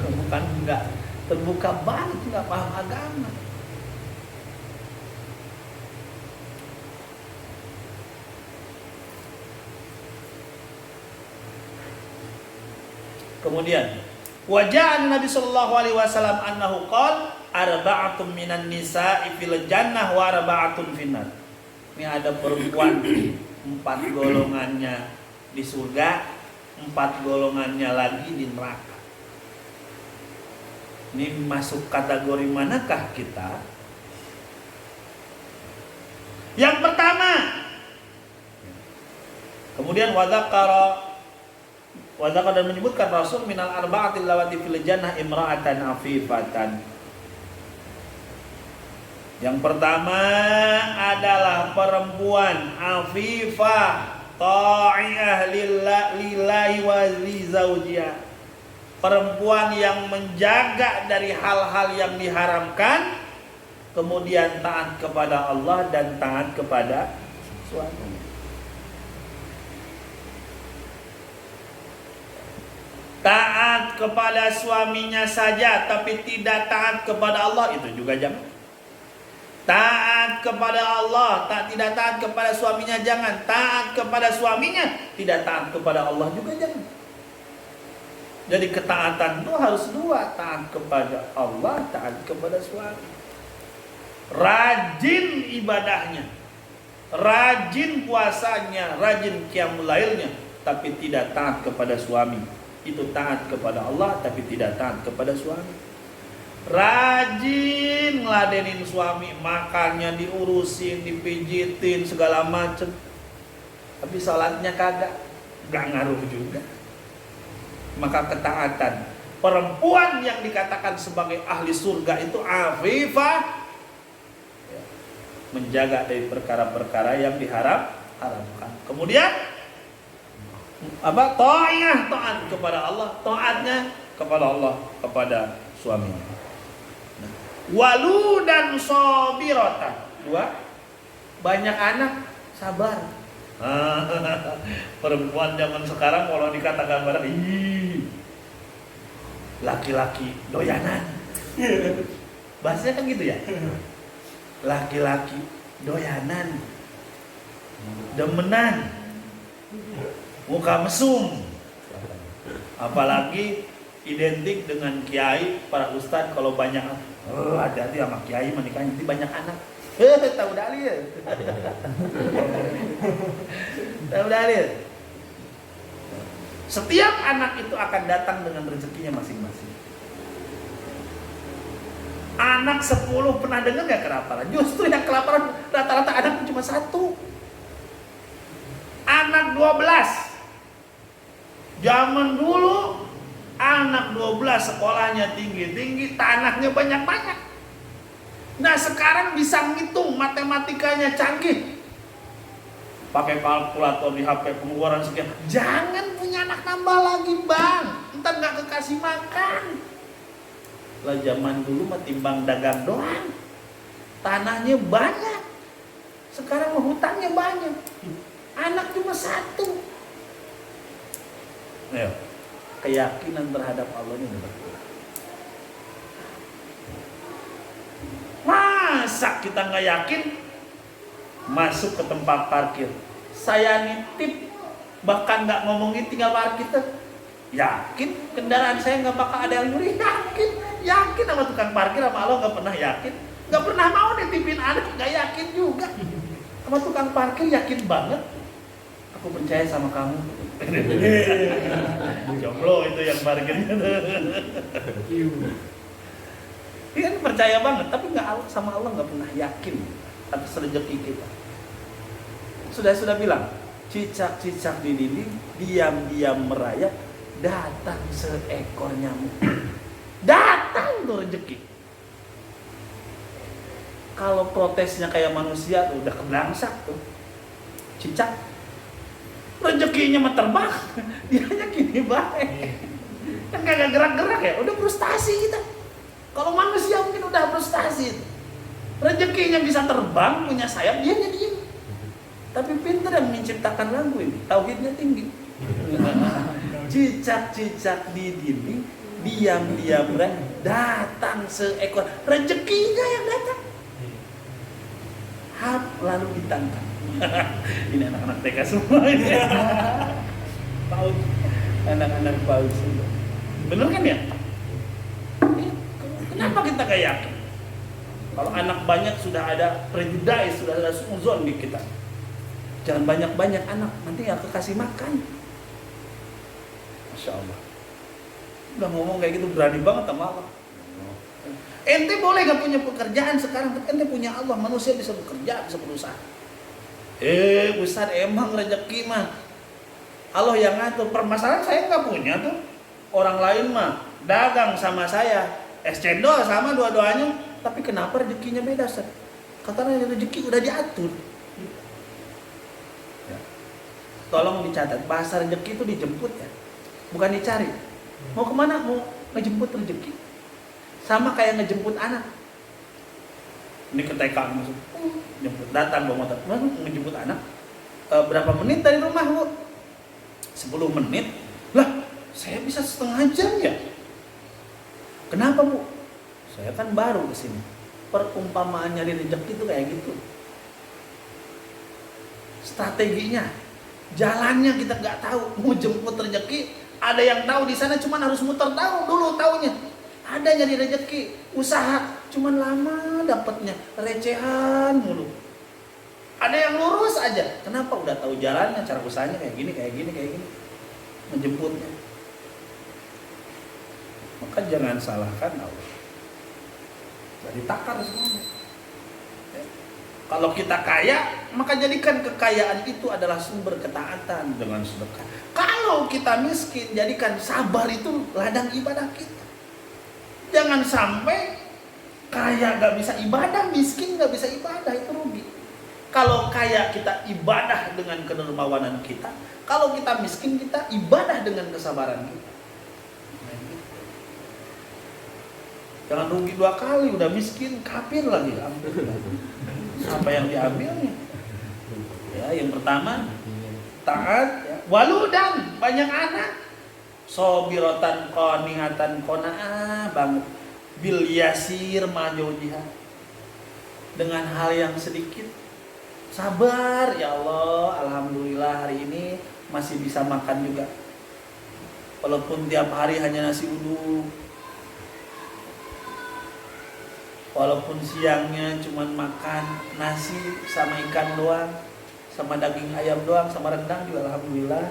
Bukan enggak terbuka banget, nggak paham agama. Kemudian wajah Nabi Shallallahu Alaihi Wasallam annahu qol arba'atun minan nisa'i fil jannah wa arba'atun finnar. Ini ada perempuan 4 golongannya di surga, 4 golongannya lagi di neraka. Ini masuk kategori manakah kita? Yang pertama, kemudian wadakara dan menyebutkan Rasul minal arba'atil lawati fil jannah imra'atan afifatan. Yang pertama adalah perempuan afifah, ta'i'ah lillahi wa li zawjiha. perempuan yang menjaga dari hal-hal yang diharamkan, kemudian taat kepada Allah dan taat kepada suami. Taat kepada suaminya saja tapi tidak taat kepada Allah, itu juga jangan. Taat kepada Allah, tidak taat kepada suaminya jangan. Taat kepada suaminya, tidak taat kepada Allah juga jangan. Jadi ketaatan itu harus dua, taat kepada Allah, taat kepada suami. Rajin ibadahnya, rajin puasanya, rajin qiyamul lailnya, tapi tidak taat kepada suami. Itu taat kepada Allah tapi tidak taat kepada suami. Rajin ngeladenin suami, makannya diurusin, dipijitin segala macem, tapi sholatnya kagak, gak ngaruh juga. Maka ketaatan perempuan yang dikatakan sebagai ahli surga itu afifah, menjaga dari perkara-perkara yang diharamkan. Kemudian taat kepada Allah, taatnya kepada Allah, kepada suaminya. Walu dan sobiratan, dua, banyak anak, sabar. Perempuan zaman sekarang kalau dikatakan pada laki-laki doyanan, bahasanya kan gitu ya, laki-laki doyanan, demenan, muka mesum, apalagi identik dengan kiai, para ustadz kalau banyak, hati-hati sama kiai menikah nanti banyak anak. Tahu dalil. Tahu dalil. Setiap anak itu akan datang dengan rezekinya masing-masing. Anak 10 pernah dengar gak kelaparan? Justru yang kelaparan rata-rata anak cuma 1. Anak 12. Zaman dulu anak 12 sekolahnya tinggi-tinggi, tanahnya banyak-banyak. Nah sekarang bisa ngitung, matematikanya canggih. Pakai kalkulator di HP pengeluaran sekian. Jangan punya anak nambah lagi bang, ntar gak kekasih makan. Lah zaman dulu mah timbang dagang doang, tanahnya banyak. Sekarang hutangnya banyak, anak cuma 1. Ayo, keyakinan terhadap Allah ini berkurang. Masa kita nggak yakin masuk ke tempat parkir, saya nitip, bahkan nggak ngomongin tinggal parkir tuh, yakin kendaraan saya nggak bakal ada yang nyuri, yakin sama tukang parkir, sama Allah nggak pernah yakin, nggak pernah mau nitipin anak, nggak yakin juga, sama tukang parkir yakin banget, aku percaya sama kamu. Jomblo itu yang parkirnya. Dia kan percaya banget, tapi nggak, sama Allah nggak pernah yakin atas rezeki kita. Sudah bilang, cicak-cicak di dinding, diam-diam merayap, datang seekor nyamuk. Datang tuh rezeki. Kalau protesnya kayak manusia tuh udah kebelangsak tuh. Cicak, rezekinya mah terbang, dianya gini baik. Kan kagak gerak-gerak ya, udah frustasi kita. Kalau manusia mungkin udah frustasi, rezekinya bisa terbang, punya sayap, dia diem. Tapi pintar yang menciptakan lagu ini, tauhidnya tinggi. Cicak-cicak di dinding, diam-diam datang seekor, rezekinya yang datang. Hap lalu ditangkap. Ini anak-anak TK semua ini. PAUD, anak-anak PAUD semua. Bener kan ya? Kenapa kita gak yakin? Kalau anak banyak sudah ada prejudice, sudah ada suzon di kita. Jangan banyak-banyak anak, nanti gak kekasih makan. Masya Allah. Udah ngomong kayak gitu berani banget sama Allah. Ente boleh gak punya pekerjaan sekarang, tapi ente punya Allah. Manusia bisa bekerja, bisa berusaha. Ustaz, emang rezeki mah Allah yang ngatur. Permasalahan saya gak punya tuh. Orang lain mah dagang sama saya, es cendol sama dua-duanya, tapi kenapa rezekinya beda, Ustaz? Katanya rezeki udah diatur. Ya. Tolong dicatat, bahasa rezeki itu dijemput ya, bukan dicari. Mau kemana? Mau ngejemput rezeki. Sama kayak ngejemput anak. Ini ke TK masuk, jemput datang bawa motor, ngejemput anak. Berapa menit dari rumah, Bu? 10 menit. Lah, saya bisa setengah jam ya? Kenapa, Bu? Saya kan baru ke sini. Perumpamaan nyari rezeki itu kayak gitu. Strateginya, jalannya kita nggak tahu. Mau jemput rezeki, ada yang tahu di sana, cuman harus muter tahu dulu taunya. Ada nyari rezeki, usaha, cuman lama dapatnya, recehan mulu. Ada yang lurus aja. Kenapa? Udah tahu jalannya, cara usahanya kayak gini. Menjemputnya. Maka jangan salahkan Allah. Jadi takar semuanya. Ya. Kalau kita kaya, maka jadikan kekayaan itu adalah sumber ketaatan dengan sedekah. Kalau kita miskin, jadikan sabar itu ladang ibadah kita. Jangan sampai kaya gak bisa ibadah, miskin gak bisa ibadah, itu rugi. Kalau kaya kita ibadah dengan kedermawanan kita, kalau kita miskin kita ibadah dengan kesabaran kita. Jangan rugi 2 kali, udah miskin, kafir lagi. Apa yang diambilnya? Ya, yang pertama taat, ya. Waludan, banyak anak. Sobirotan qaniatan qanaah banget. Bil yasir majaujiha. Dengan hal yang sedikit sabar, ya Allah, alhamdulillah hari ini masih bisa makan juga. Walaupun tiap hari hanya nasi uduk. Walaupun siangnya cuma makan nasi sama ikan doang, sama daging ayam doang, sama rendang juga alhamdulillah.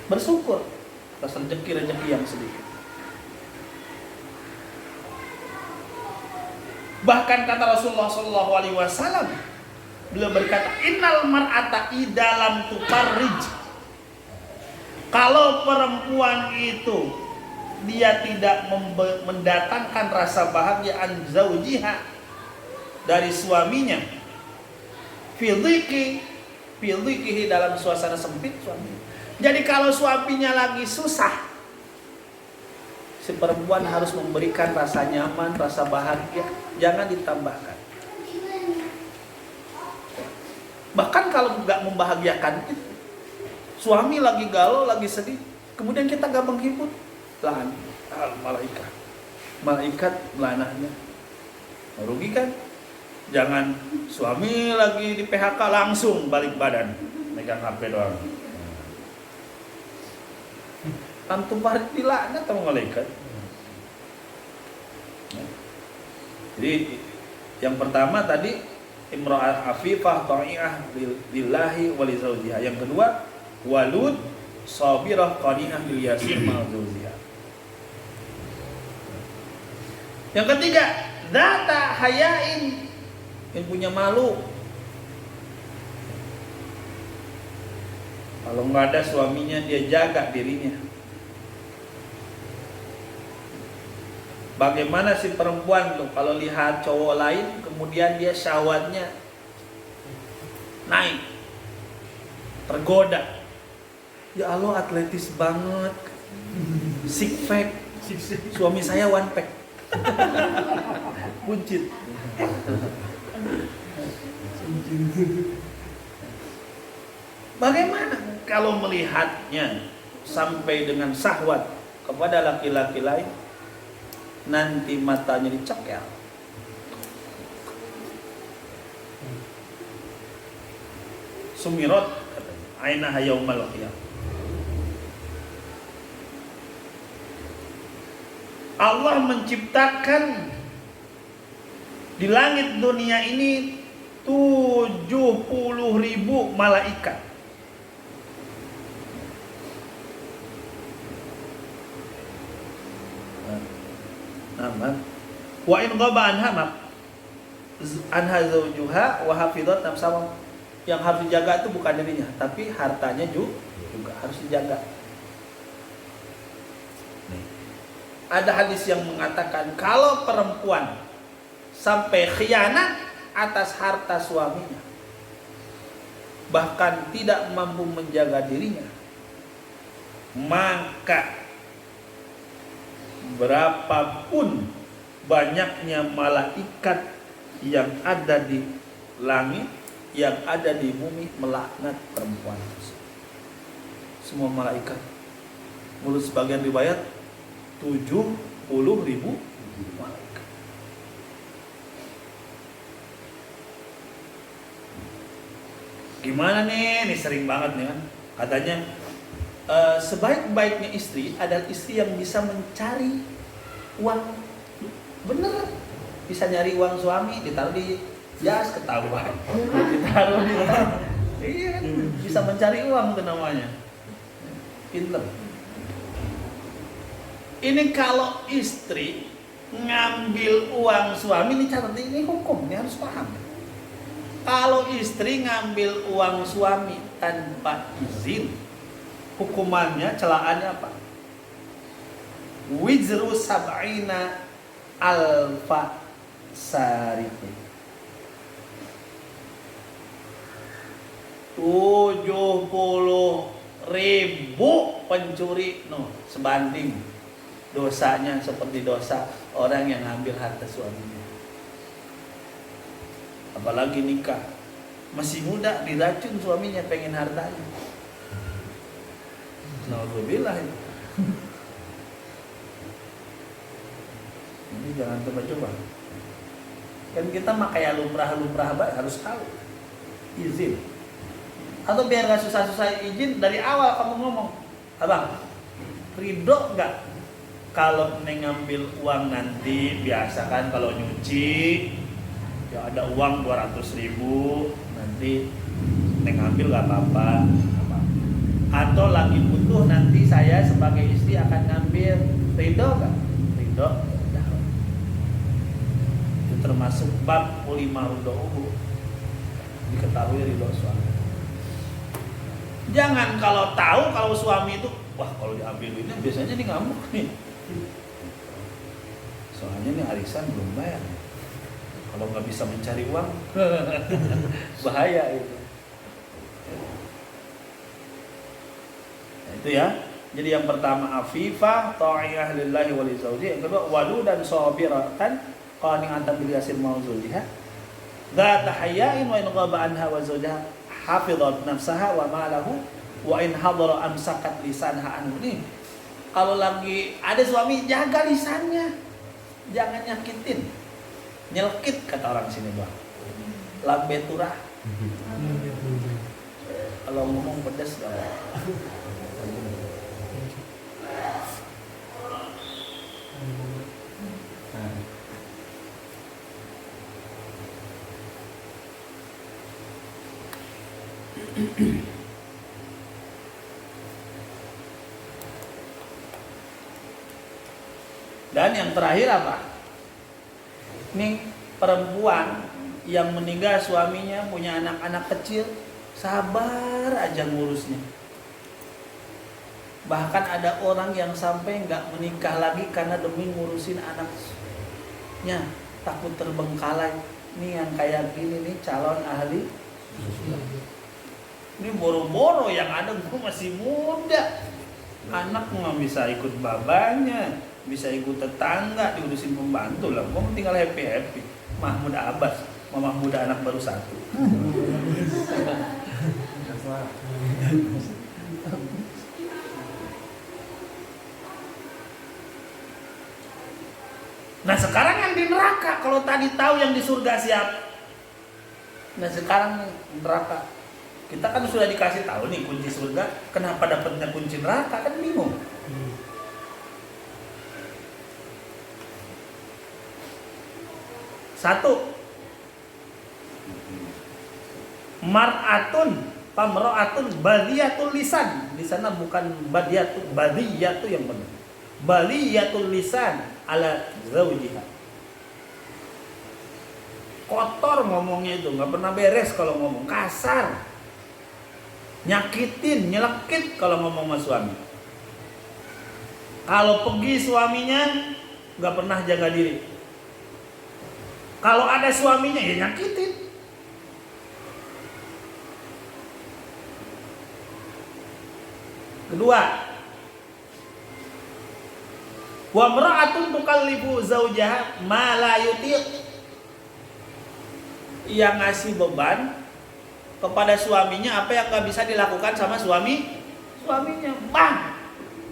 Bersyukur atas rezeki yang sedikit. Bahkan kata Rasulullah SAW, beliau berkata, innal mar'ata idalam tufarrij. Kalau perempuan itu dia tidak mendatangkan rasa bahagia an zaujiha dari suaminya, fidhihi dalam suasana sempit suaminya. Jadi kalau suaminya lagi susah, si perempuan harus memberikan rasa nyaman, rasa bahagia, jangan ditambahkan. Bahkan kalau nggak membahagiakan itu, suami lagi galau, lagi sedih, kemudian kita gak menghibur, lahan malaikat melanahnya, merugikan. Jangan suami lagi di PHK langsung balik badan, megang HP doang. Antum parit dilaknat sama malaikat. Jadi yang pertama tadi imra'ah afifah ta'i'ah lillahi wa li zawjiha. Yang kedua walud sabirah qani'ah bil yasir ma zawjiha. Yang ketiga data hayain, yang punya malu. Kalau nggak ada suaminya, dia jaga dirinya. Bagaimana si perempuan tuh kalau lihat cowok lain, kemudian dia syahwatnya naik, tergoda. Ya Allah, atletis banget, six pack. Suami saya one pack, buncit. Bagaimana kalau melihatnya sampai dengan syahwat kepada laki-laki lain, nanti matanya dicekel. Sumirot ainaha yaumal qiyamah. Allah menciptakan di langit dunia ini 70.000 malaikat. Wa in ghaba anha zawjuha wa hafizat nafsaha. Yang harus dijaga itu bukan dirinya, tapi hartanya juga harus dijaga. Ada hadis yang mengatakan kalau perempuan sampai khianat atas harta suaminya, bahkan tidak mampu menjaga dirinya, maka berapapun banyaknya malaikat yang ada di langit, yang ada di bumi, melaknat perempuan tersebut. Semua malaikat. Menurut sebagian riwayat 70.000 malaikat. Gimana nih? Ini sering banget nih kan. Katanya sebaik-baiknya istri adalah istri yang bisa mencari uang. Bener, bisa nyari uang suami, ditaruh di jas, ketahuan. Ditaruh di iya, bisa mencari uang itu namanya. Pinter. Ini kalau istri ngambil uang suami, ini catat, ini hukum, ini harus paham. Kalau istri ngambil uang suami tanpa izin, hukumannya, celaannya apa? Wizru sab'ina alfa sariqin. 70.000 pencuri, sebanding dosanya seperti dosa orang yang ngambil harta suaminya. Apalagi nikah, masih muda diracun suaminya pengen hartanya. Nauzubillah. Ini jangan coba-coba. Kan kita mah kayak lumrah-lumrah harus tahu izin. Atau biar gak susah-susah izin dari awal kamu ngomong, abang, ridho gak kalau neng ngambil uang nanti? Biasa kan kalau nyuci ya ada uang 200.000, nanti neng ngambil gak apa-apa. Atau lagi butuh nanti saya sebagai istri akan ngambil, ridho gak? Ridho. Itu termasuk bab ulimah ridho'uhu, diketahui ridho suami. Jangan kalau tahu kalau suami itu, wah kalau diambil ini biasanya dia ngamuk nih. Soalnya nih arisan belum bayar. Kalau nggak bisa mencari uang, bahaya itu. Nah, itu ya. Jadi yang pertama afifah, ta'iyah lillahi wa li zawji. Yang kedua wadudan sabiratan qani'atan bil yasir mawzuliha. Dzata hayain wa in ghaba anha wa zawjaha hafizat nafsaha wa malahu wa in hadara amsakat lisanha anhu. Nih, kalau lagi ada suami jaga lisannya, jangan nyakitin, nyelkit kata orang sini bang, lambe turah. Kalau ngomong pedas gak apa. Dan yang terakhir apa? Nih perempuan yang meninggal suaminya punya anak-anak kecil, sabar aja ngurusnya. Bahkan ada orang yang sampai nggak menikah lagi karena demi ngurusin anaknya, takut terbengkalai. Nih yang kayak gini nih calon ahli. Ini boro-boro yang ada gue masih muda, anak nggak bisa ikut babanya, bisa ikut tetangga, diurusin pembantu lah. Gue tinggal happy. Mahmud Abbas, Mahmud anak baru satu. Nah sekarang yang di neraka, kalau tadi tahu yang di surga siapa? Nah sekarang neraka. Kita kan sudah dikasih tahu nih kunci surga, kenapa dapatnya kunci neraka, kan bingung. Satu, mar'atun, pamra'atun, baliyatul lisan. Di sana bukan badiyatu, baliyatu yang benar. Baliyatul lisan ala zawjiha. Kotor ngomongnya itu, nggak pernah beres kalau ngomong, kasar, nyakitin, nyelekit kalau ngomong sama suami. Kalau pergi suaminya nggak pernah jaga diri. Kalau ada suaminya ya nyakitin. Kedua, wa mar'atun tukallifu zaujaha ma la yutiq. Yang ngasih beban kepada suaminya apa yang gak bisa dilakukan sama suaminya. Bang,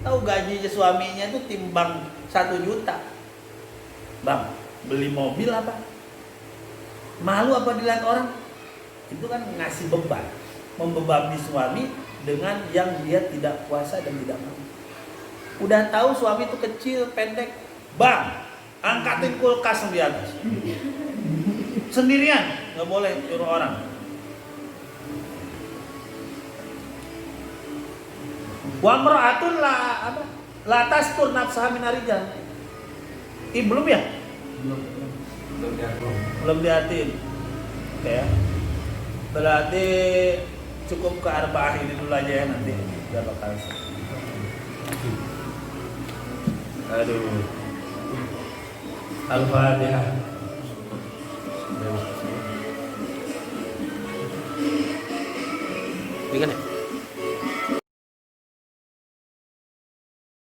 tahu gajinya suaminya itu timbang 1 juta. Bang, beli mobil apa? Malu apa dilihat orang? Itu kan ngasih beban, membebani suami dengan yang dia tidak kuasa dan tidak mau. Udah tahu suami itu kecil, pendek, bang, angkatin kulkas di atas. Sendirian, nggak boleh nyuruh orang. Wa mar'atun la tastur nafsaha min arijal. Belum ya? Belum diatin. Oke ya. Berarti cukup ke arba'ah ini dulu aja ya, nanti udah bakal. Aduh. Al-Fatihah. Ini kan ya?